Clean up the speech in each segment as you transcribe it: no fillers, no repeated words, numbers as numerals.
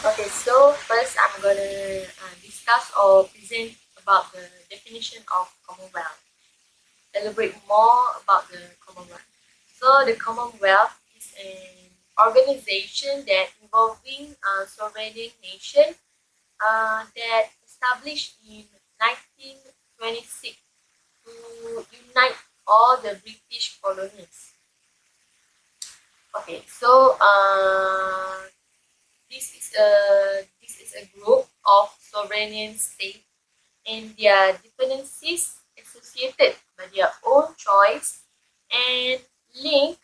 Okay, so first I'm gonna discuss or present about the definition of Commonwealth. Elaborate more about the Commonwealth. So the Commonwealth is an organization that involving sovereign nation that established in 1926 to unite all the British colonies. Okay, so this is a group of sovereign states and their dependencies associated by their own choice and linked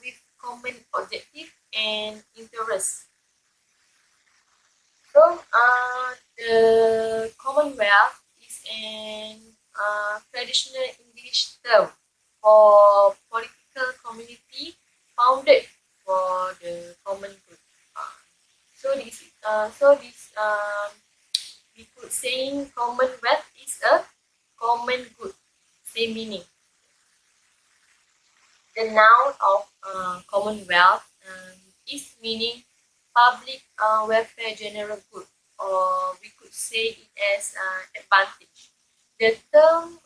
with common objective and interests. So, the Commonwealth is an traditional English term for political community founded for the common good. So this we could say Commonwealth is a common good. Same meaning. The noun of Commonwealth is meaning public welfare general good, or we could say it as advantage. The term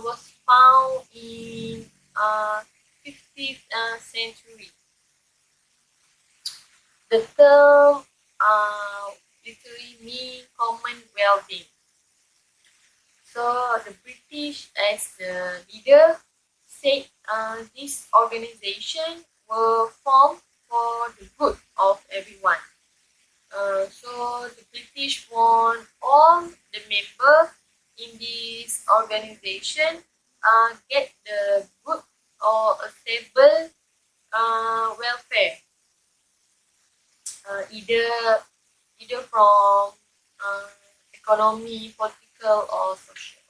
was found in 15th century. The term literally means common well-being. So the British, as the leader, said this organization were formed for the good of everyone. So the British want all the members in this organization get the good or a stable welfare, either from economy, political, or social.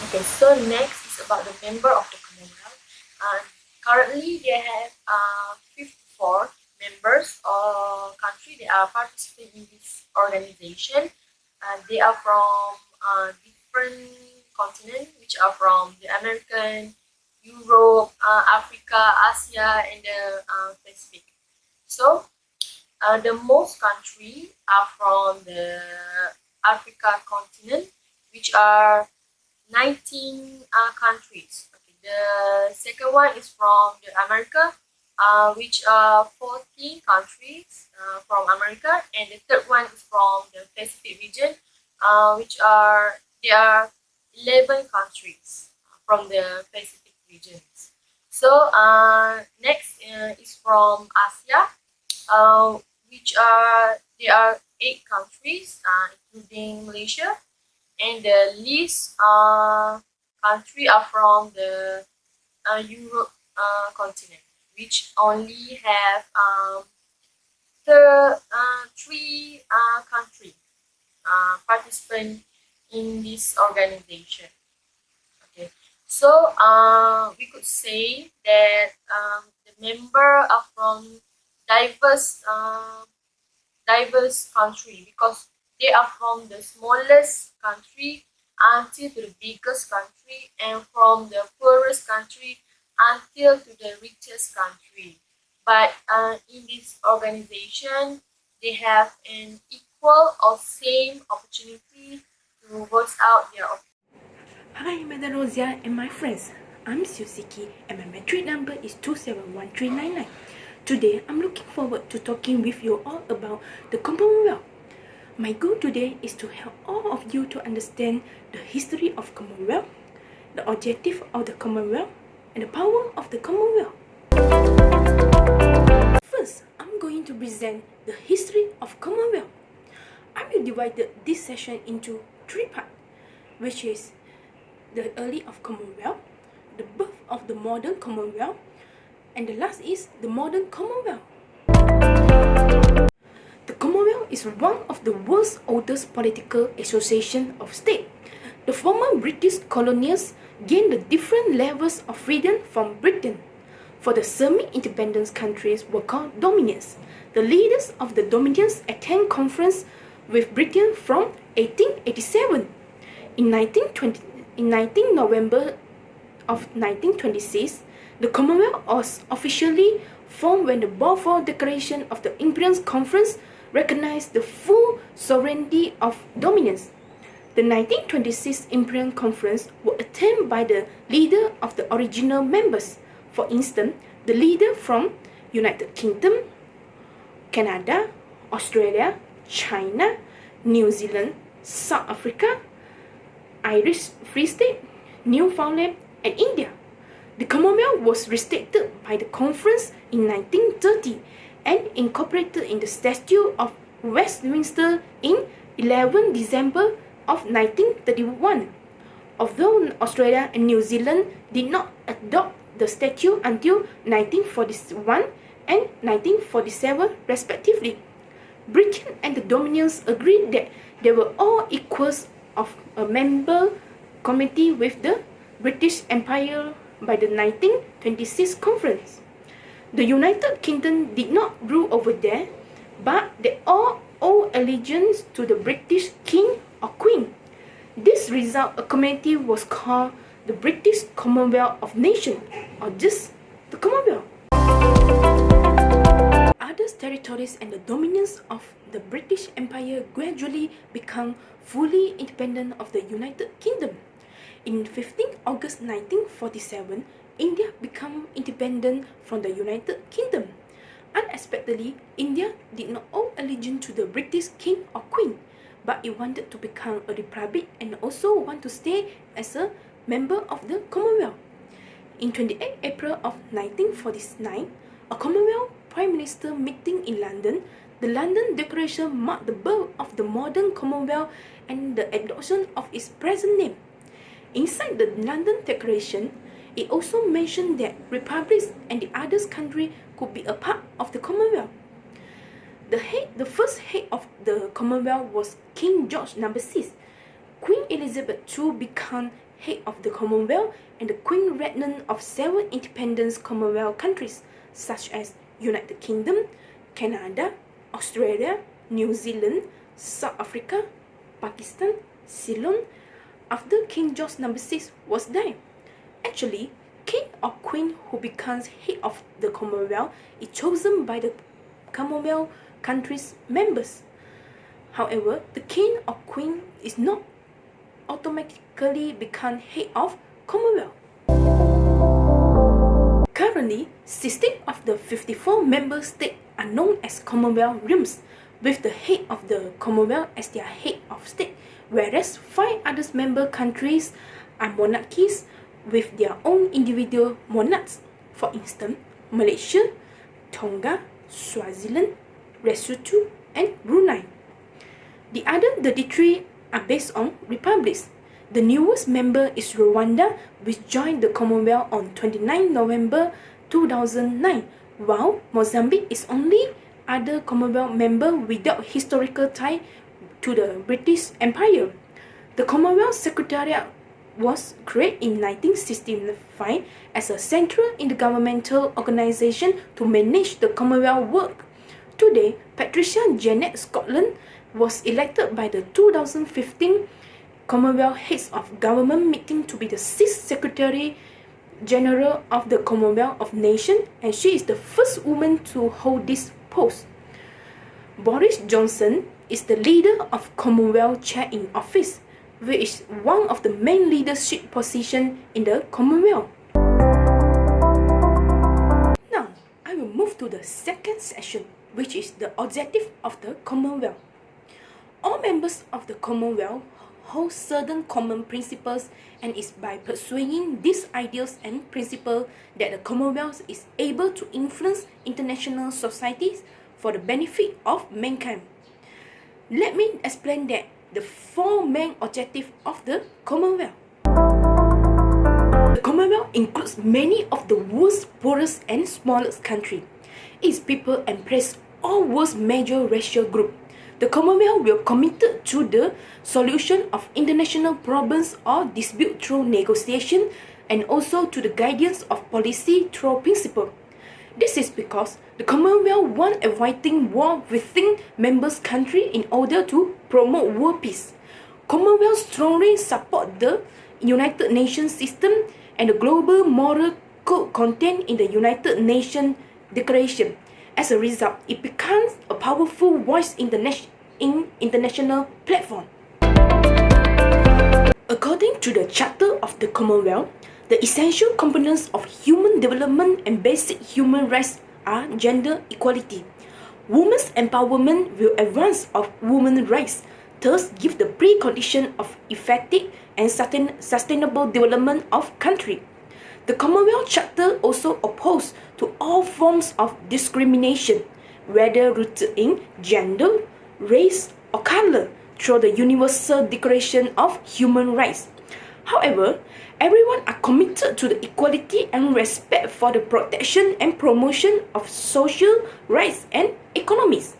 Okay, so next is about the member of the Commonwealth. Currently, they have 54 members or country that are participating in this organization. They are from different continents, which are from the American, Europe, Africa, Asia, and the Pacific. So, the most country are from the Africa continent, which are 19 countries. Okay. The second one is from the America, which are 14 countries from America, and the third one is from the Pacific region, which are there are 11 countries from the Pacific regions. So next is from Asia, which are there are 8 countries, including Malaysia, and the least country are from the Europe continent, which only have three countries participant in this organization. Okay, so we could say that the member are from diverse country, because they are from the smallest country until to the biggest country, and from the poorest country until to the richest country. But in this organization, they have an equal or same opportunity to voice out their opinion. Hi, Madam Rosia and my friends. I'm Susiki and my metric number is 271399. Today, I'm looking forward to talking with you all about the Commonwealth. My goal today is to help all of you to understand the history of Commonwealth, the objective of the Commonwealth, and the power of the Commonwealth. First, I'm going to present the history of Commonwealth. I will divide this session into 3 parts, which is the early of Commonwealth, the birth of the modern Commonwealth, and the last is the modern Commonwealth. The Commonwealth is one of the world's oldest political associations of states. The former British colonies gained the different levels of freedom from Britain. For the semi-independent countries were called dominions. The leaders of the dominions attend conference with Britain from 1887. In 19 November of 1926, The Commonwealth was officially formed when the Balfour Declaration of the Imperial Conference recognized the full sovereignty of dominance. The 1926 Imperial Conference was attended by the leader of the original members. For instance, the leader from United Kingdom, Canada, Australia, China, New Zealand, South Africa, Irish Free State, Newfoundland, and India. The Commonwealth was restricted by the conference in 1930 and incorporated in the Statute of Westminster in 11 December of 1931. Although Australia and New Zealand did not adopt the statute until 1941 and 1947 respectively, Britain and the Dominions agreed that they were all equals of a member committee with the British Empire by the 1926 conference. The United Kingdom did not rule over there, but they all owe allegiance to the British King or Queen. This result, a committee was called the British Commonwealth of Nations, or just the Commonwealth. Other territories and the dominions of the British Empire gradually become fully independent of the United Kingdom. In 15 August 1947, India became independent from the United Kingdom. Unexpectedly, India did not owe allegiance to the British King or Queen, but it wanted to become a republic and also want to stay as a member of the Commonwealth. In 28 April of 1949, a Commonwealth Prime Minister meeting in London, the London Declaration marked the birth of the modern Commonwealth and the adoption of its present name. Inside the London Declaration, it also mentioned that republics and the other countries could be a part of the Commonwealth. The first head of the Commonwealth was King George VI. Queen Elizabeth II became head of the Commonwealth and the Queen Regent of several independent Commonwealth countries such as United Kingdom, Canada, Australia, New Zealand, South Africa, Pakistan, Ceylon, after King George VI was died. Actually, King or Queen who becomes head of the Commonwealth is chosen by the Commonwealth countries' members. However, the King or Queen is not automatically become head of Commonwealth. Currently, 16 of the 54 member states are known as Commonwealth realms, with the head of the Commonwealth as their head of state, whereas 5 other member countries are monarchies with their own individual monarchs. For instance, Malaysia, Tonga, Swaziland, Lesotho, and Brunei. The other 33 are based on republics. The newest member is Rwanda, which joined the Commonwealth on 29 November 2009, while Mozambique is only other Commonwealth member without historical tie to the British Empire. The Commonwealth Secretariat was created in 1965 as a central intergovernmental organization to manage the Commonwealth work. Today, Patricia Janet Scotland was elected by the 2015 Commonwealth Heads of Government meeting to be the 6th Secretary General of the Commonwealth of Nations, and she is the first woman to hold this post. Boris Johnson is the leader of Commonwealth Chair in Office, which is one of the main leadership positions in the Commonwealth. Now, I will move to the second section, which is the objective of the Commonwealth. All members of the Commonwealth hold certain common principles, and it's by pursuing these ideals and principles that the Commonwealth is able to influence international societies for the benefit of mankind. Let me explain that the 4 main objectives of the Commonwealth. The Commonwealth includes many of the world's poorest and smallest countries. Its people embrace all world's major racial groups. The Commonwealth will committed to the solution of international problems or disputes through negotiation, and also to the guidance of policy through principle. This is because the Commonwealth wants avoiding war within members' countries in order to promote world peace. Commonwealth strongly support the United Nations system and the global moral could contained in the United Nations Declaration. As a result, it becomes a powerful voice in international platform. According to the Charter of the Commonwealth, the essential components of human development and basic human rights are gender equality. Women's empowerment will advance of women's rights, thus give the precondition of effective and sustainable development of country. The Commonwealth Charter also opposes to all forms of discrimination, whether rooted in gender, race, or color, through the Universal Declaration of Human Rights. However, everyone are committed to the equality and respect for the protection and promotion of social rights and economies.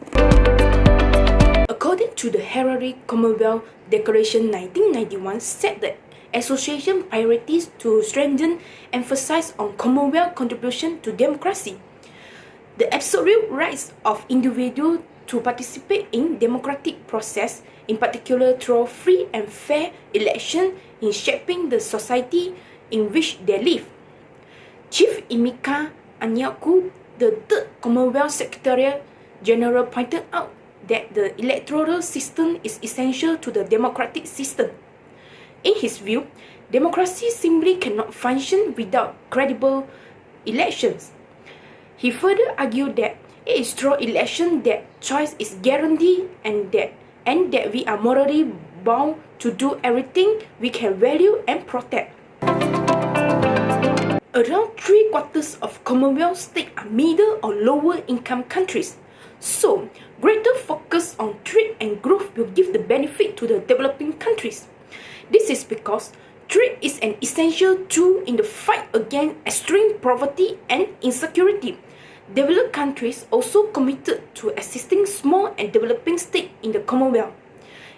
According to the Harare Commonwealth Declaration 1991, set the association priorities to strengthen emphasis on Commonwealth contribution to democracy, the absolute rights of individuals to participate in democratic process, in particular through free and fair election in shaping the society in which they live. Chief Emeka Anyaoku, the third Commonwealth Secretary General, pointed out that the electoral system is essential to the democratic system. In his view, democracy simply cannot function without credible elections. He further argued that it is through election that choice is guaranteed and that we are morally bound to do everything we can value and protect. Around 3/4 of Commonwealth states are middle or lower income countries, so greater focus on trade and growth will give the benefit to the developing countries. This is because trade is an essential tool in the fight against extreme poverty and insecurity. Developed countries also committed to assisting small and developing states in the Commonwealth,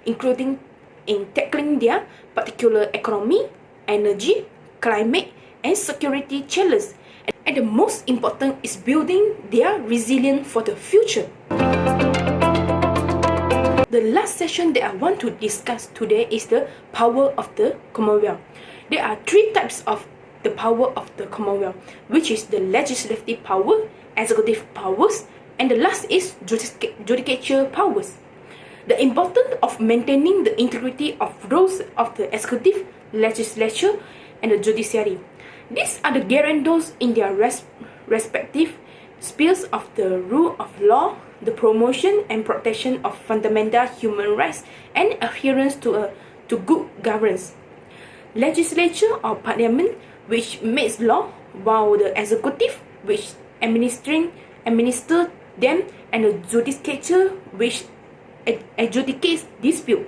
including in tackling their particular economy, energy, climate, and security challenges. And the most important is building their resilience for the future. The last session that I want to discuss today is the power of the Commonwealth. There are 3 types of the power of the Commonwealth, which is the legislative power, executive powers, and the last is judicature powers. The importance of maintaining the integrity of roles of the executive, legislature, and the judiciary. These are the guarantors in their respective spheres of the rule of law, the promotion and protection of fundamental human rights, and adherence to good governance. Legislature or parliament, which makes law, while the executive, which administer them, and the judicature, which adjudicates dispute.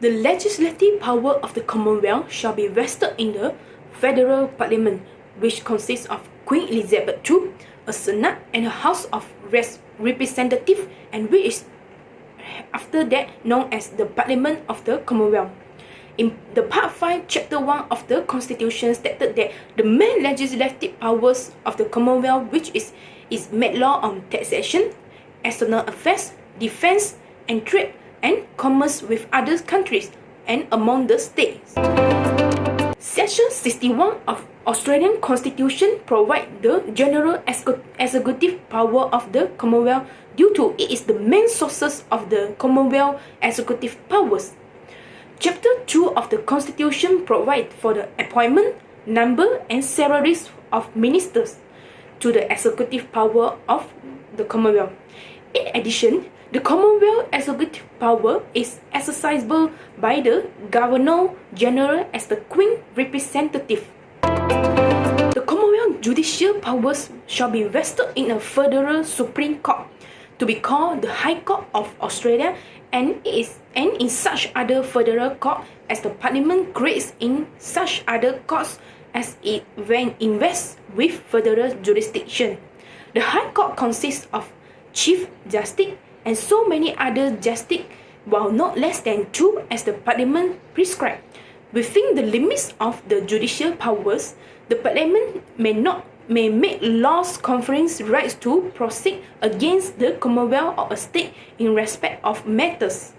The legislative power of the Commonwealth shall be vested in the Federal Parliament, which consists of Queen Elizabeth II, a Senate, and a House of Representatives, and which is after that known as the Parliament of the Commonwealth. In the Part 5, Chapter 1 of the Constitution stated that the main legislative powers of the Commonwealth, which is made law on taxation, external affairs, defence, and trade and commerce with other countries and among the states. Section 61 of Australian Constitution provides the general executive power of the Commonwealth due to it is the main sources of the Commonwealth executive powers. Chapter 2 of the Constitution provides for the appointment, number, and salaries of ministers to the executive power of the Commonwealth. In addition, the Commonwealth executive power is exercisable by the Governor-General as the Queen Representative. The Commonwealth judicial powers shall be vested in a federal Supreme Court, to be called the High Court of Australia, and in such other federal court as the Parliament creates in such other courts as it when invests with federal jurisdiction. The High Court consists of Chief Justice and so many other justices, while not less than 2 as the Parliament prescribed. Within the limits of the judicial powers, the Parliament may make laws conferring rights to proceed against the Commonwealth or a state in respect of matters.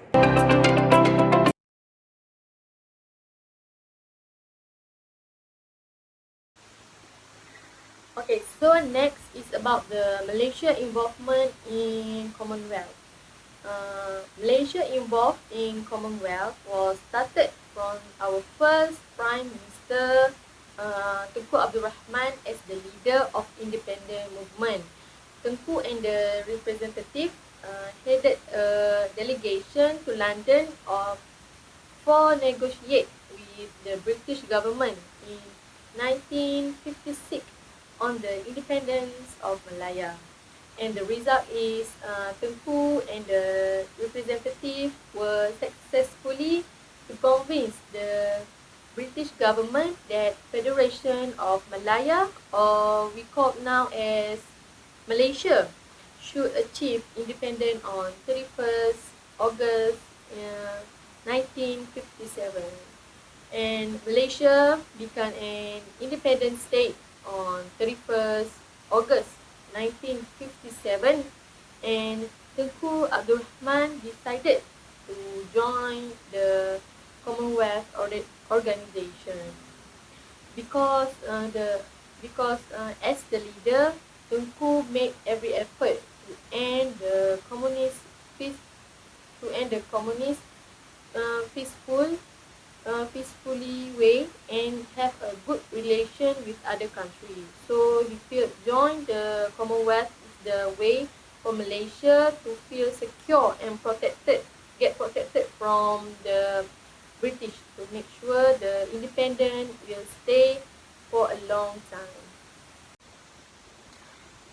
Okay, so next is about the Malaysia involvement in Commonwealth. Malaysia involved in Commonwealth was started from our first Prime Minister Tunku Abdul Rahman as the leader of independent movement. Tunku and the representative headed a delegation to London for negotiate with the British government in 1956 on the independence of Malaya. And the result is Tengku and the representative were successfully to convince the British government that Federation of Malaya, or we call now as Malaysia, should achieve independence on 31st August 1957. And Malaysia became an independent state on 31st August 1957, and Tunku Abdul Rahman decided to join the Commonwealth organization because as the leader, Tunku made every effort to end the communist peaceful peacefully way and have a good relation with other countries. So he feel join the Commonwealth is the way for Malaysia to feel secure and get protected from the British, to make sure the independence will stay for a long time.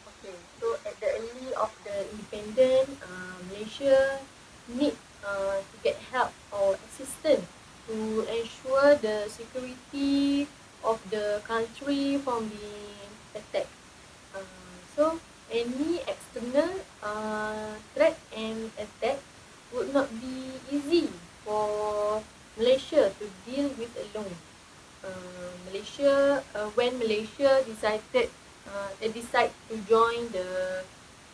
Okay, so at the early of the independence, Malaysia need to get help or assistance to ensure the security of the country from being attacked. So any external threat and attack would not be easy for Malaysia to deal with alone. When Malaysia decided they decide to join the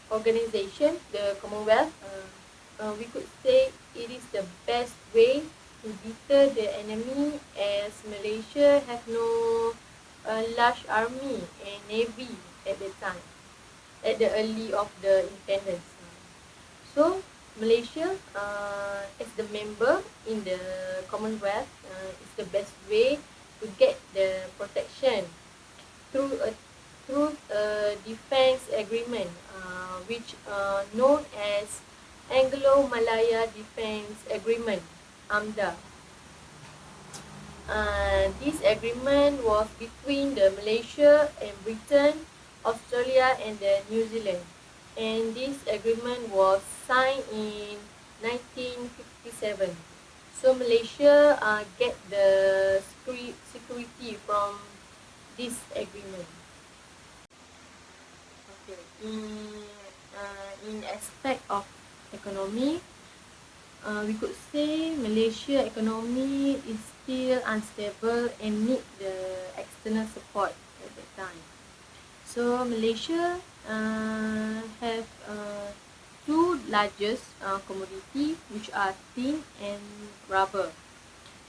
organization, the Commonwealth, we could say it is the best way to deter the enemy, as Malaysia have no large army and navy at the time, at the early of the independence. So Malaysia, as the member in the Commonwealth, is the best way to get the protection through a defense agreement, which known as Anglo-Malaya Defense Agreement, AMDA. This agreement was between the Malaysia and Britain, Australia and the New Zealand, and this agreement was signed in 1957. So Malaysia get the security from this agreement. Okay. In aspect of economy, we could say Malaysia economy is still unstable and need the external support at that time. So Malaysia have two largest commodity, which are tin and rubber.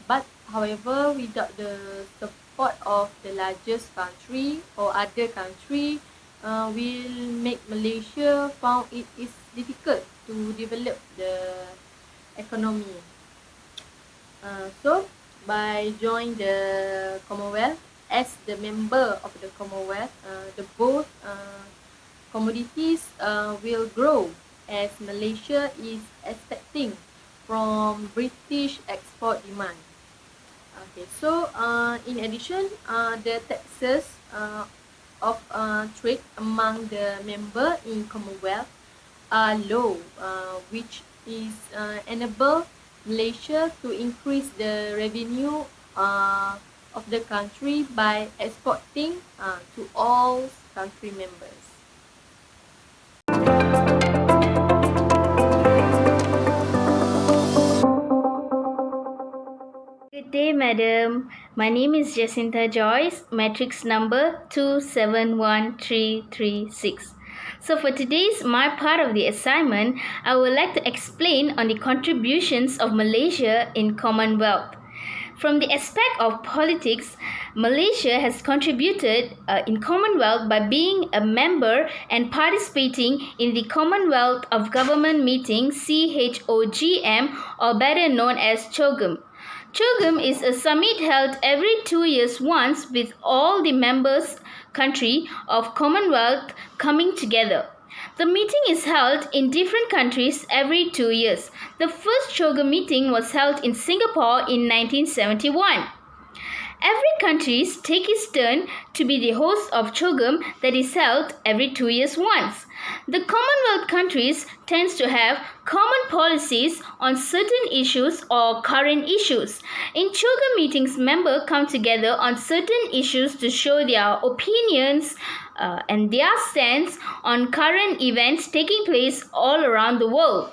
But however, without the support of the largest country or other country, will make Malaysia found it is difficult to develop the economy. So by joining the Commonwealth, as the member of the Commonwealth, the both commodities will grow, as Malaysia is expecting from British export demand. Okay, so in addition, the taxes of trade among the member in Commonwealth are low, which is enable Malaysia to increase the revenue of the country by exporting to all country members. Good day, madam. My name is JACINTHA Joyce, matrix number 271336. So for today's my part of the assignment, I would like to explain on the contributions of Malaysia in Commonwealth. From the aspect of politics, Malaysia has contributed in Commonwealth by being a member and participating in the Commonwealth of Government Meeting CHOGM, or better known as CHOGM. CHOGM is a summit held every 2 years once with all the members country of Commonwealth coming together. The meeting is held in different countries every 2 years. The first CHOGM meeting was held in Singapore in 1971. Every country takes its turn to be the host of CHOGM that is held every 2 years once. The Commonwealth countries tend to have common policies on certain issues or current issues. In CHOGM meetings, members come together on certain issues to show their opinions and their stance on current events taking place all around the world.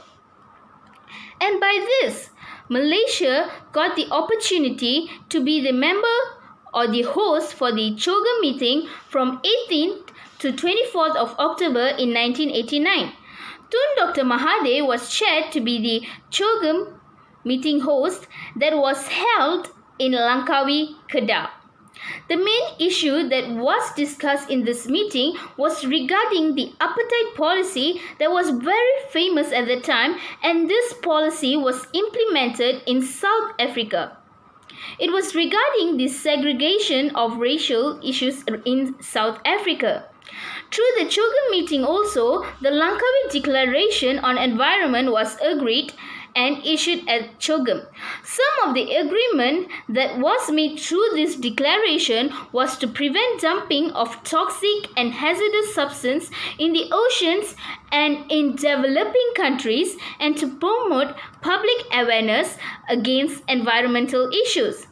And by this, Malaysia got the opportunity to be the member or the host for the CHOGM meeting from 18th to 24th of October in 1989. Tun Dr. Mahathir was chaired to be the CHOGM meeting host that was held in Langkawi, Kedah. The main issue that was discussed in this meeting was regarding the apartheid policy that was very famous at the time, and this policy was implemented in South Africa. It was regarding the segregation of racial issues in South Africa. Through the CHOGM meeting also, the Langkawi Declaration on Environment was agreed and issued at CHOGM. Some of the agreement that was made through this declaration was to prevent dumping of toxic and hazardous substance in the oceans and in developing countries, and to promote public awareness against environmental issues.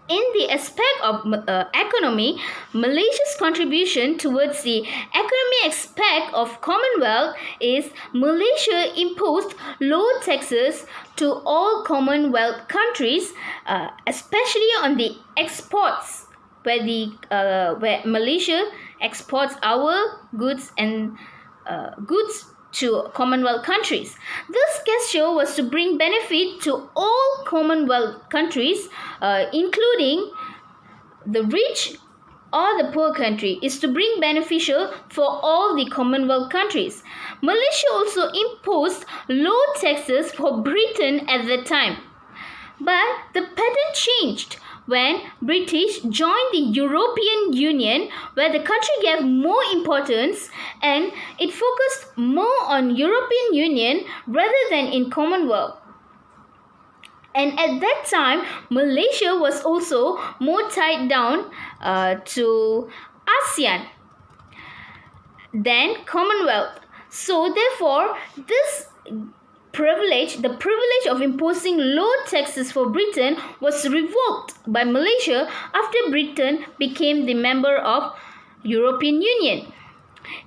In the aspect of economy, Malaysia's contribution towards the economic aspect of Commonwealth is Malaysia imposed low taxes to all Commonwealth countries, especially on the exports, where Malaysia exports our goods and goods to Commonwealth countries. This gesture was to bring benefit to all Commonwealth countries, including the rich or the poor country, is to bring beneficial for all the Commonwealth countries. Malaysia also imposed low taxes for Britain at the time. But the pattern changed when British joined the European Union, where the country gave more importance and it focused more on European Union rather than in Commonwealth. And at that time, Malaysia was also more tied down to ASEAN than Commonwealth. So therefore, the privilege of imposing low taxes for Britain was revoked by Malaysia after Britain became the member of European Union.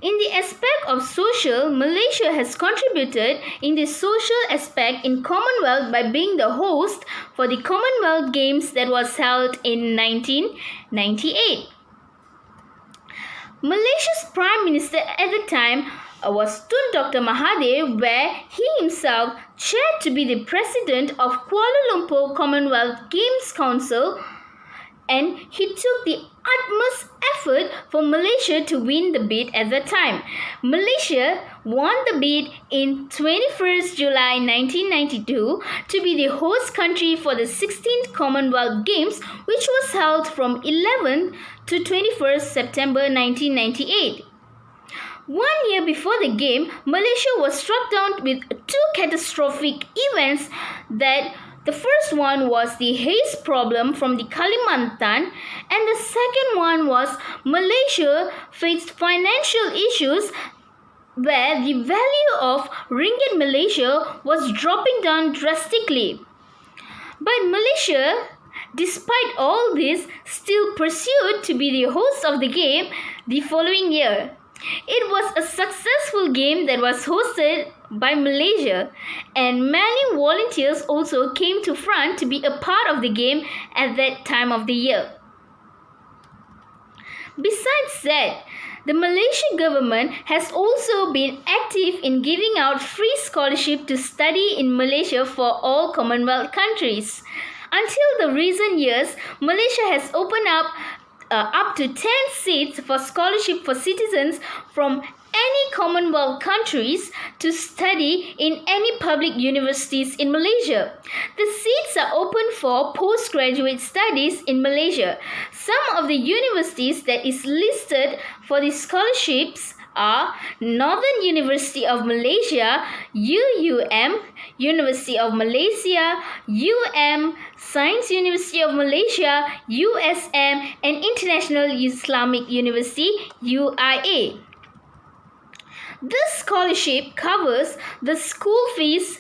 In the aspect of social, Malaysia has contributed in the social aspect in Commonwealth by being the host for the Commonwealth Games that was held in 1998. Malaysia's Prime Minister at the time was Tun Dr. Mahathir, where he himself chaired to be the president of Kuala Lumpur Commonwealth Games Council, and he took the utmost effort for Malaysia to win the bid at the time. Malaysia won the bid in 21st July 1992 to be the host country for the 16th Commonwealth Games, which was held from 11th to 21st September 1998. 1 year before the game, Malaysia was struck down with two catastrophic events. That the first one was the haze problem from the Kalimantan, and the second one was Malaysia faced financial issues where the value of ringgit Malaysia was dropping down drastically. But Malaysia, despite all this, still pursued to be the host of the game the following year. It was a successful game that was hosted by Malaysia, and many volunteers also came to front to be a part of the game at that time of the year. Besides that, the Malaysian government has also been active in giving out free scholarship to study in Malaysia for all Commonwealth countries. Until the recent years, Malaysia has opened up to 10 seats for scholarship for citizens from any Commonwealth countries to study in any public universities in Malaysia. The seats are open for postgraduate studies in Malaysia. Some of the universities that is listed for the scholarships are Northern University of Malaysia, UUM, University of Malaysia, Science University of Malaysia, USM, and International Islamic University, UIA. This scholarship covers the school fees,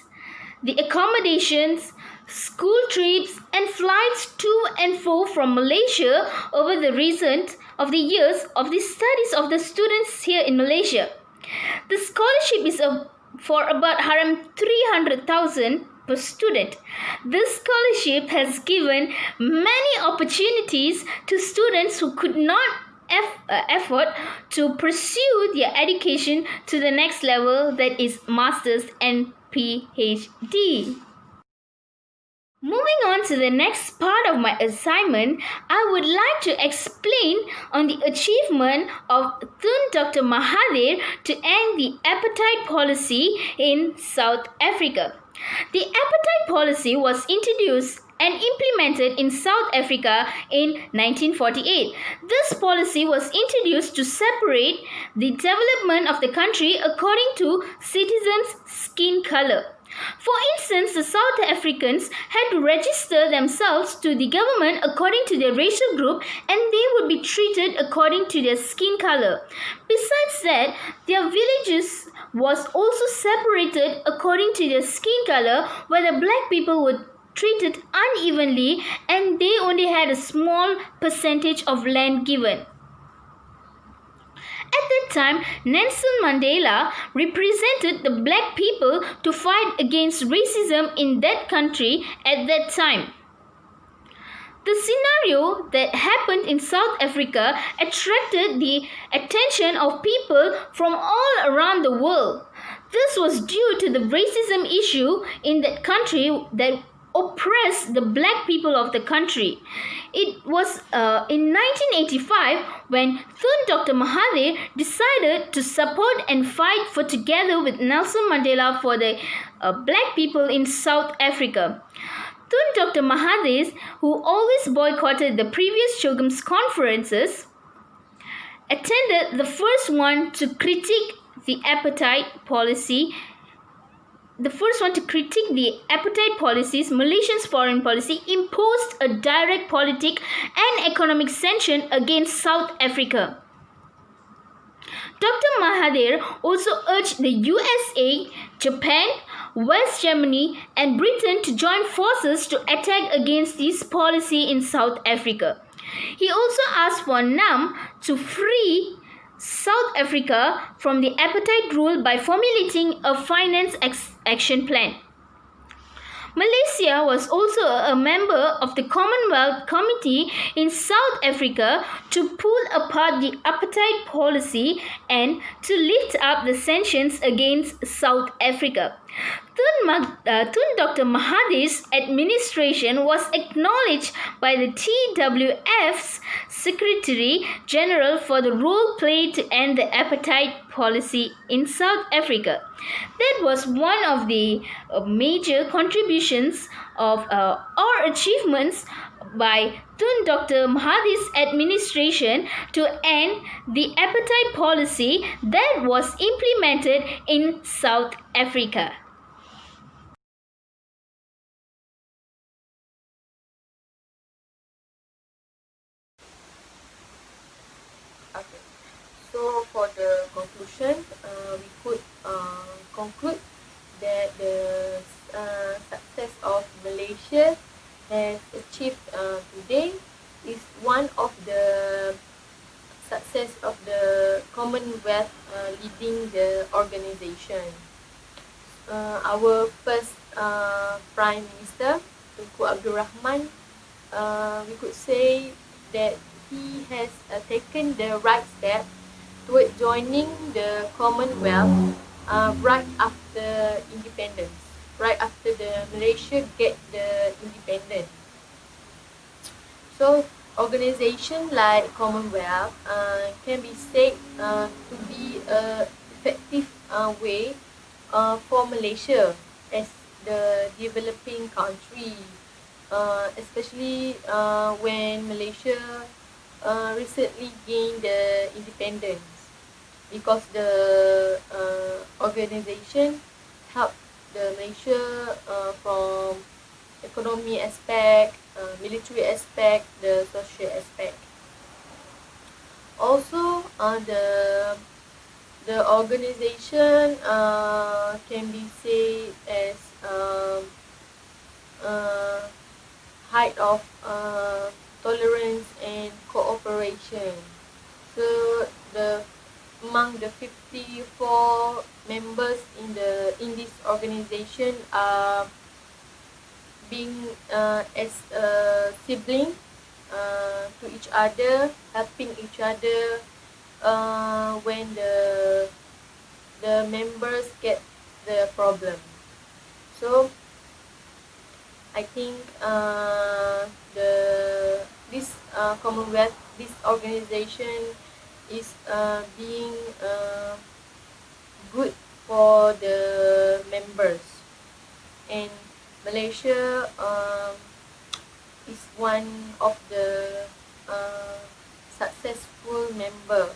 the accommodations, school trips, and flights to and fro from Malaysia over the recent of the years of the studies of the students here in Malaysia. The scholarship is for about 300,000 per student. This scholarship has given many opportunities to students who could not effort to pursue their education to the next level, that is Masters and PhD. Moving on to the next part of my assignment, I would like to explain on the achievement of Tun Dr. Mahathir to end the apartheid policy in South Africa. The apartheid policy was introduced and implemented in South Africa in 1948. This policy was introduced to separate the development of the country according to citizens' skin color. For instance, the South Africans had to register themselves to the government according to their racial group, and they would be treated according to their skin color. Besides that, their villages was also separated according to their skin color, where the black people were treated unevenly and they only had a small percentage of land given. At that time, Nelson Mandela represented the black people to fight against racism in that country at that time. The scenario that happened in South Africa attracted the attention of people from all around the world. This was due to the racism issue in that country that oppressed the black people of the country. It was in 1985 when Tun Dr. Mahathir decided to support and fight for together with Nelson Mandela for the black people in South Africa. Tun Dr. Mahathir, who always boycotted the previous Chogm's conferences, attended the first one to critique the apartheid policy. Malaysia's foreign policy imposed a direct politic and economic sanction against South Africa. Dr. Mahathir also urged the USA, Japan, West Germany, and Britain to join forces to attack against this policy in South Africa. He also asked for NAM to free South Africa from the apartheid rule by formulating a finance action plan. Malaysia was also a member of the Commonwealth Committee in South Africa to pull apart the apartheid policy and to lift up the sanctions against South Africa. Tun Dr. Mahathir's administration was acknowledged by the TWF's Secretary General for the role played to end the apartheid policy in South Africa. That was one of the major contributions of or achievements by Tun Dr. Mahathir's administration to end the apartheid policy that was implemented in South Africa. Okay, so for the conclusion, we could conclude that the success of Malaysia has achieved today is one of the success of the Commonwealth leading the organization. Our first Prime Minister, Tunku Abdul Rahman, we could say that he has taken the right step toward joining the Commonwealth right after independence, right after the Malaysia get the independence. So organization like Commonwealth can be said to be a effective way for Malaysia as the developing country, especially when Malaysia recently gained the independence, because the organization helped the Malaysia from economy aspect, military aspect, the social aspect. Also, the organization can be said as height of tolerance and cooperation. So the among the 54 members in this organization are being as a sibling to each other, helping each other when the members get the problem. So I think this Commonwealth, this organization is being good for the members, and Malaysia is one of the successful member